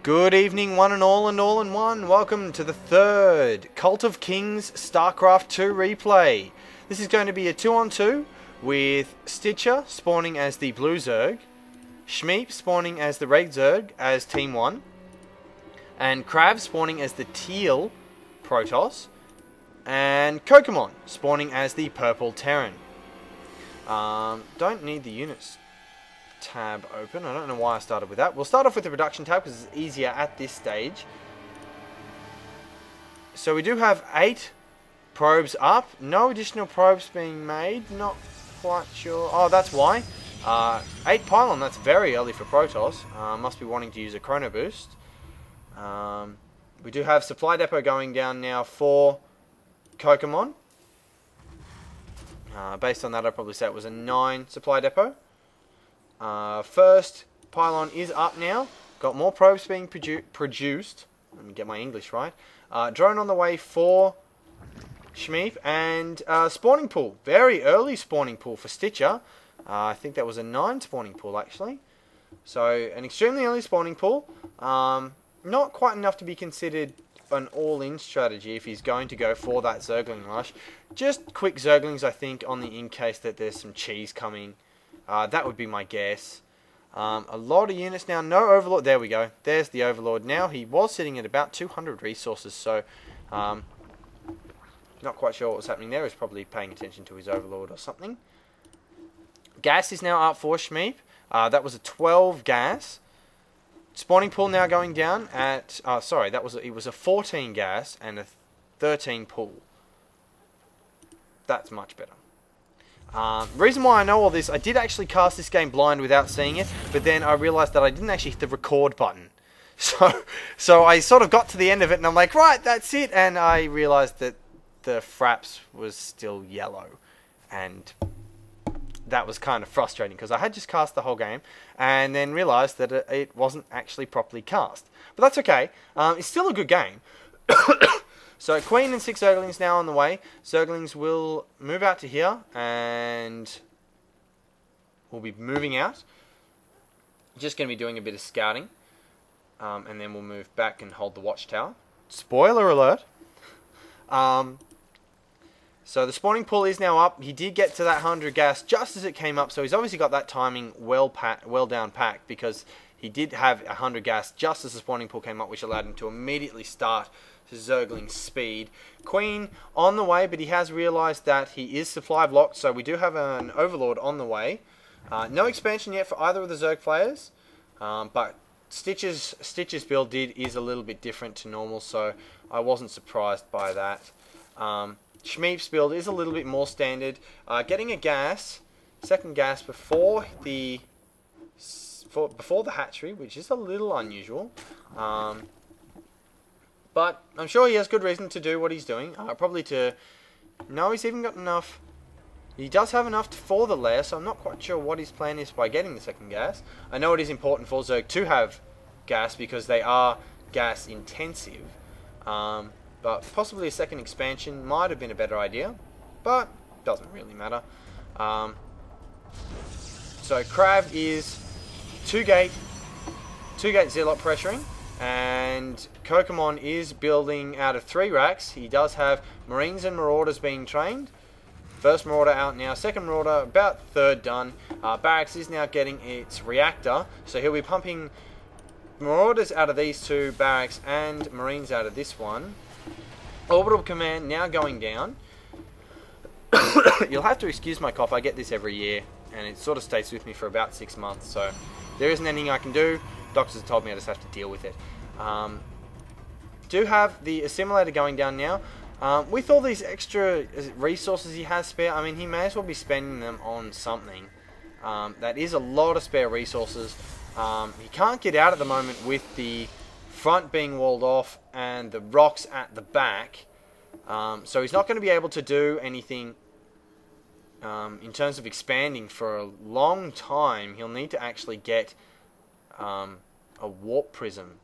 Good evening, one and all in one. Welcome to the third Cult of Kings Starcraft 2 replay. This is going to be a 2-on-2 with Stitcher spawning as the blue Zerg, Shmeep spawning as the red Zerg as Team 1, and Crab spawning as the teal Protoss, and Kokomon spawning as the purple Terran. Don't need the units tab open. I don't know why I started with that. We'll start off with the production tab because it's easier at this stage. So we do have 8 probes up. No additional probes being made. Not quite sure. Oh, that's why. 8 pylon. That's very early for Protoss. Must be wanting to use a chrono boost. We do have supply depot going down now for Kokomon. Based on that, I'd probably say it was a 9 supply depot. First pylon is up now. Got more probes being produced. Let me get my English right. Drone on the way for Shmeep. And spawning pool. Very early spawning pool for Stitcher. I think that was a 9 spawning pool actually. So an extremely early spawning pool. Not quite enough to be considered an all-in strategy if he's going to go for that Zergling rush. Just quick Zerglings I think on the in case that there's some cheese coming. That would be my guess. A lot of units now. No Overlord. There we go. There's the Overlord now. He was sitting at about 200 resources, so not quite sure what was happening there. He's probably paying attention to his Overlord or something. Gas is now up for Shmeep. That was a 12 gas. Spawning pool now going down at... sorry, it was a 14 gas and a 13 pool. That's much better. Reason why I know all this, I did actually cast this game blind without seeing it, but then I realised that I didn't actually hit the record button. So I sort of got to the end of it and I'm like, right, that's it, and I realised that the fraps was still yellow, and that was kind of frustrating because I had just cast the whole game and then realised that it wasn't actually properly cast. But that's okay, it's still a good game. So Queen and 6 Zerglings now on the way. Zerglings will move out to here and we'll be moving out. Just going to be doing a bit of scouting. And then we'll move back and hold the watchtower. Spoiler alert. So the spawning pool is now up. He did get to that 100 gas just as it came up. So he's obviously got that timing well down packed because he did have 100 gas just as the spawning pool came up, which allowed him to immediately start Zergling speed. Queen on the way, but he has realised that he is supply blocked, so we do have an Overlord on the way. No expansion yet for either of the Zerg players, but Stitcher's build is a little bit different to normal, so I wasn't surprised by that. Shmeep's build is a little bit more standard. Getting a second gas before the hatchery, which is a little unusual. But I'm sure he has good reason to do what he's doing. Probably to... No, he's even got enough... He does have enough for the lair, so I'm not quite sure what his plan is by getting the second gas. I know it is important for Zerg to have gas because they are gas intensive. But possibly a second expansion might have been a better idea. But doesn't really matter. So Crab is 2-gate Zealot pressuring. And Kokomon is building out of 3 racks. He does have Marines and Marauders being trained. First Marauder out now. Second Marauder about third done. Barracks is now getting its reactor. So he'll be pumping Marauders out of these 2 barracks and Marines out of this one. Orbital Command now going down. You'll have to excuse my cough. I get this every year. And it sort of stays with me for about 6 months. So there isn't anything I can do. Doctors have told me I just have to deal with it. Do have the assimilator going down now. With all these extra resources he has spare, I mean, he may as well be spending them on something. That is a lot of spare resources. He can't get out at the moment with the front being walled off and the rocks at the back. So he's not going to be able to do anything in terms of expanding for a long time. He'll need to actually get a warp prism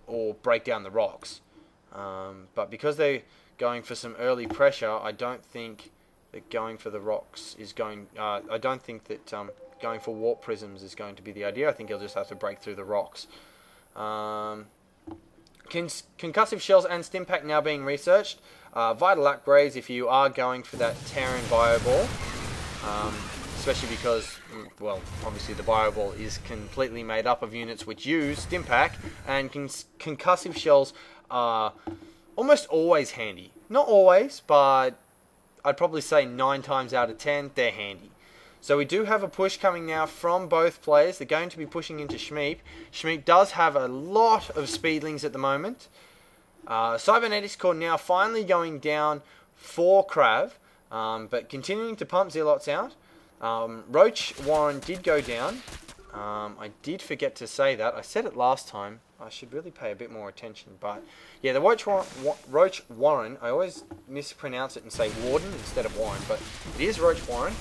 or break down the rocks, but because they're going for some early pressure, I don't think that going for the rocks is going. I don't think that going for warp prisms is going to be the idea. I think he'll just have to break through the rocks. Concussive shells and Stimpack now being researched. Vital upgrades if you are going for that Terran Bio Ball. Especially because, well, obviously the Bio Ball is completely made up of units which use Stimpack, and concussive shells are almost always handy. Not always, but I'd probably say 9 times out of 10 they're handy. So we do have a push coming now from both players. They're going to be pushing into Shmeep. Shmeep does have a lot of speedlings at the moment. Cybernetics Core now finally going down for Krav, but continuing to pump Zealots out. Roach Warren did go down. I did forget to say that. I said it last time. I should really pay a bit more attention. But yeah, the Roach Warren, I always mispronounce it and say Warden instead of Warren, but it is Roach Warren.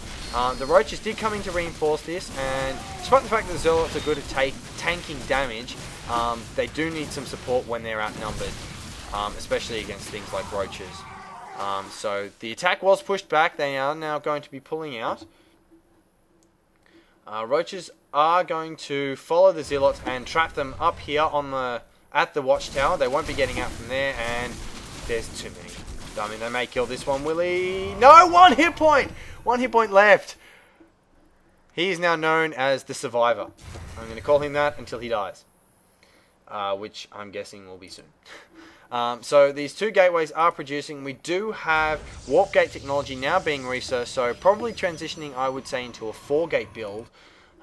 The Roaches did come in to reinforce this, and despite the fact that the Zealots are good at tanking damage, they do need some support when they're outnumbered, especially against things like Roaches. So the attack was pushed back. They are now going to be pulling out. Roaches are going to follow the Zealots and trap them up here on at the watchtower. They won't be getting out from there, and there's too many. I mean, they may kill this one, will he? No, 1 hit point! 1 hit point left. He is now known as the Survivor. I'm going to call him that until he dies, which I'm guessing will be soon. So these 2 gateways are producing. We do have warp gate technology now being researched, so probably transitioning, I would say, into a 4-gate build.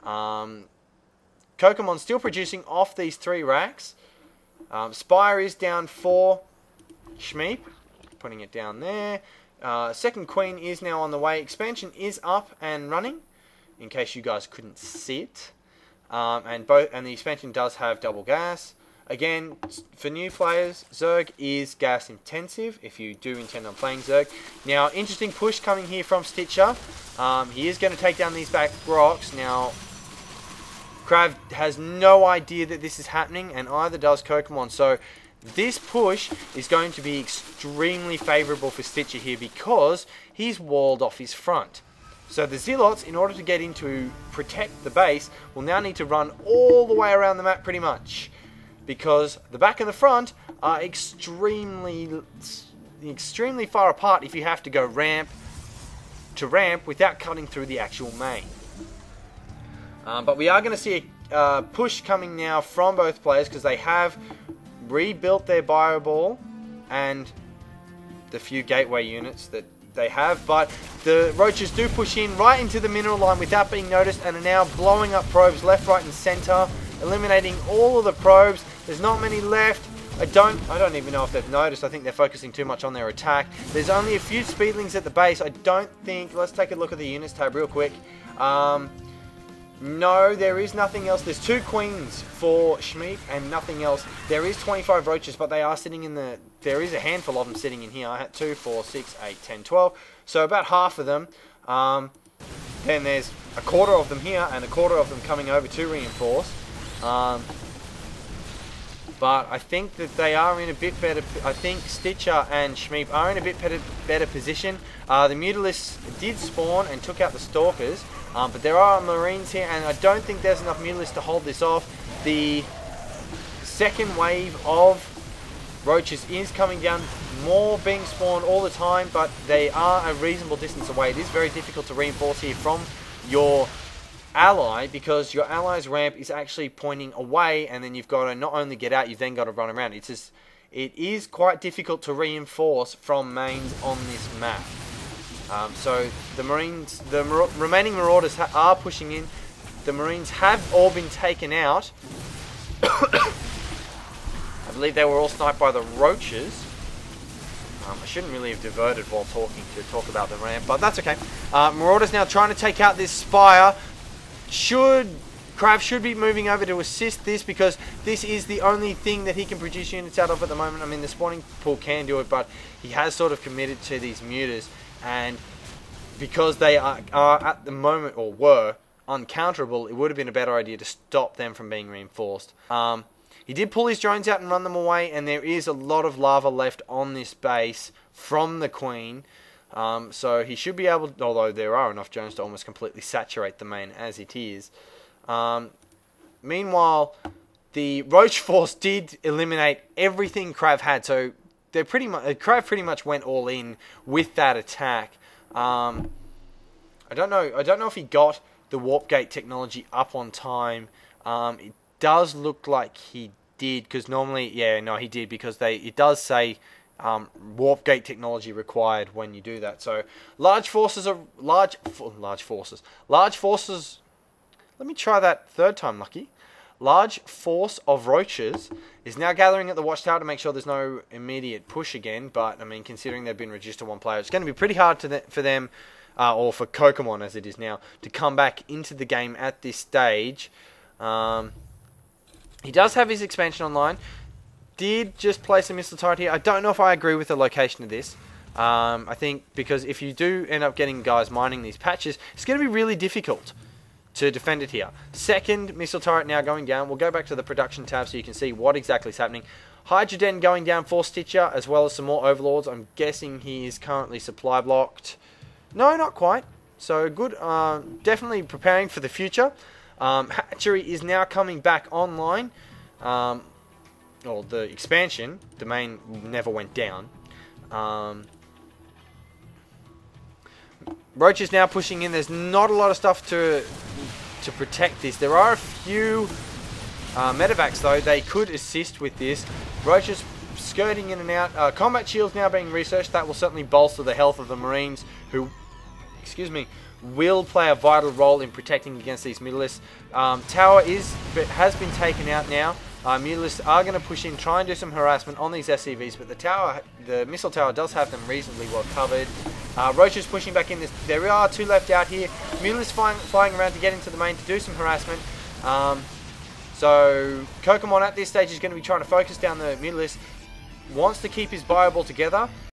Kokomon still producing off these 3 racks. Spire is down for Shmeep, putting it down there. Second Queen is now on the way. Expansion is up and running, in case you guys couldn't see it. And the expansion does have double gas. Again, for new players, Zerg is gas intensive if you do intend on playing Zerg. Now, interesting push coming here from Stitcher. He is going to take down these back rocks. Now, Krav has no idea that this is happening, and either does Kokomon. So, this push is going to be extremely favourable for Stitcher here because he's walled off his front. So the Zealots, in order to get in to protect the base, will now need to run all the way around the map pretty much, because the back and the front are extremely far apart if you have to go ramp to ramp without cutting through the actual main. But we are going to see a push coming now from both players because they have rebuilt their Bio Ball and the few gateway units that they have, but the Roaches do push in right into the mineral line without being noticed and are now blowing up probes left, right and center, eliminating all of the probes. There's not many left. I don't even know if they've noticed. I think they're focusing too much on their attack. There's only a few speedlings at the base. I don't think... Let's take a look at the units tab real quick. No, there is nothing else. There's 2 queens for Shmeep and nothing else. There is 25 roaches, but they are sitting in the... There is a handful of them sitting in here. I had 2, 4, 6, 8, 10, 12. So about half of them. Then there's a quarter of them here and a quarter of them coming over to reinforce. But I think that they are in a bit better... I think Stitcher and Shmeep are in a bit better position. The Mutalisks did spawn and took out the Stalkers. But there are Marines here, and I don't think there's enough Mutalisks to hold this off. The second wave of Roaches is coming down, more being spawned all the time, but they are a reasonable distance away. It is very difficult to reinforce here from your ally, because your ally's ramp is actually pointing away, and then you've got to not only get out, you've then got to run around. It is quite difficult to reinforce from mains on this map. So the Marines, the remaining Marauders are pushing in. The Marines have all been taken out. I believe they were all sniped by the Roaches. I shouldn't really have diverted while talking to talk about the ramp, but that's okay. Marauders now trying to take out this Spire. Krav should be moving over to assist this, because this is the only thing that he can produce units out of at the moment. I mean, the spawning pool can do it, but he has sort of committed to these mutas, and because they are at the moment, or were, uncounterable, it would have been a better idea to stop them from being reinforced. He did pull his drones out and run them away, and there is a lot of lava left on this base from the Queen. So he should be able, although there are enough drones to almost completely saturate the main as it is. Meanwhile, the Roach Force did eliminate everything Krav had, so they're Krav pretty much went all in with that attack. I don't know if he got the Warp Gate technology up on time. It does look like he did, because normally, yeah, no, he did, because it does say Warp Gate technology required when you do that. So large forces. Let me try that third time, Lucky. Large force of roaches is now gathering at the watchtower to make sure there's no immediate push again. But I mean, considering they've been reduced to one player, it's going to be pretty hard for them, or for Kokomon as it is now, to come back into the game at this stage. He does have his expansion online. Did just place a missile turret here. I don't know if I agree with the location of this. I think because if you do end up getting guys mining these patches, it's going to be really difficult to defend it here. Second missile turret now going down. We'll go back to the production tab so you can see what exactly is happening. Hydroden going down for Stitcher, as well as some more Overlords. I'm guessing he is currently supply blocked. No, not quite. So good. Definitely preparing for the future. Hatchery is now coming back online. Or the expansion. The main never went down. Roach is now pushing in. There's not a lot of stuff to protect this. There are a few medevacs though. They could assist with this. Roach is skirting in and out. Combat shields now being researched. That will certainly bolster the health of the Marines, who, will play a vital role in protecting against these mutalisks. Tower has been taken out now. Mutalisks are going to push in, try and do some harassment on these SCVs, but the missile tower does have them reasonably well covered. Roach is pushing back in. There are two left out here. Mutalisks flying around to get into the main to do some harassment. So Kokomon at this stage is going to be trying to focus down the Mutalisk. Wants to keep his Bioball together.